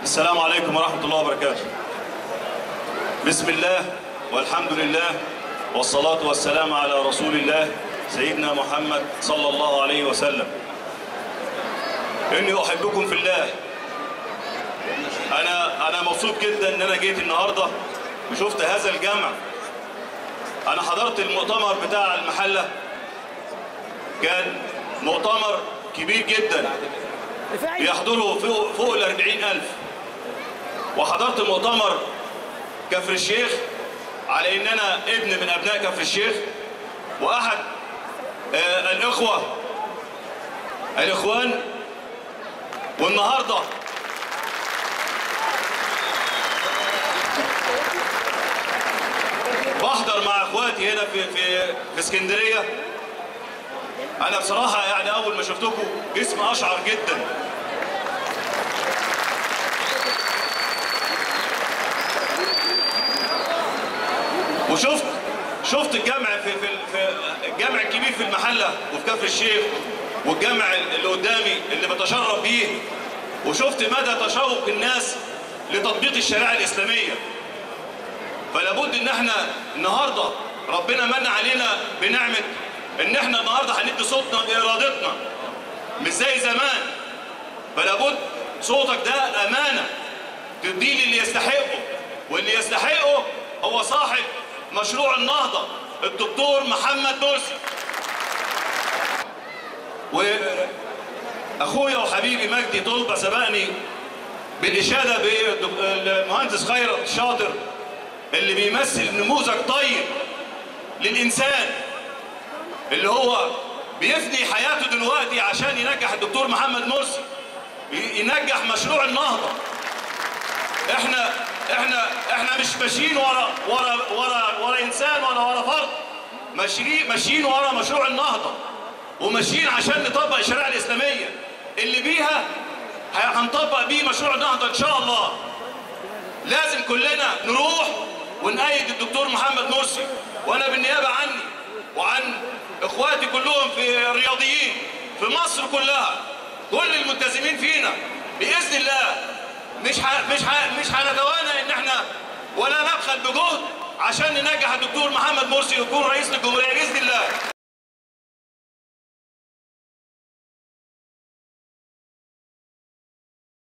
السلام عليكم ورحمة الله وبركاته. بسم الله والحمد لله والصلاة والسلام على رسول الله سيدنا محمد صلى الله عليه وسلم. إني أحبكم في الله. أنا مبسوط جدا إن أنا جيت النهاردة وشفت هذا الجمع. أنا حضرت المؤتمر بتاع المحلة، كان مؤتمر كبير جدا بيحضره فوق ال 40,000، وحضرت مؤتمر كفر الشيخ على إن أنا ابن من أبناء كفر الشيخ وأحد الإخوان، والنهارده بحضر مع اخواتي هنا في اسكندريه. انا بصراحه يعني اول ما شفتكم جسمي اشعر جدا. وشفت الجامع في الجامع الكبير في المحله وفي كفر الشيخ، والجامع اللي قدامي اللي بتشرف بيه، وشفت مدى تشوق الناس لتطبيق الشريعه الاسلاميه. فلا بد ان احنا النهارده ربنا من علينا بنعمه ان احنا النهارده هندي صوتنا بارادتنا مش زي زمان. فلا بد صوتك ده امانه تديه للي يستحقه، واللي يستحقه هو صاحب مشروع النهضه الدكتور محمد مرسي. واخويا وحبيبي مجدي طلبه سبقني بالاشاده بالمهندس خيرت الشاطر اللي بيمثل نموذج طيب للإنسان، اللي هو بيفني حياته دلوقتي عشان ينجح الدكتور محمد مرسي، ينجح مشروع النهضة. احنا مش ماشيين ورا إنسان ولا ورا فرد، ماشيين ورا مشروع النهضة، وماشيين عشان نطبق الشريعة الإسلامية اللي بيها هنطبق بيه مشروع النهضة إن شاء الله. لازم كلنا نروح ونأيد الدكتور محمد مرسي. وانا بالنيابه عني وعن اخواتي كلهم في الرياضيين في مصر كلها، كل الملتزمين فينا باذن الله مش هنتوانى ان احنا ولا نبخل بجهد عشان ننجح الدكتور محمد مرسي يكون رئيس للجمهوريه باذن الله.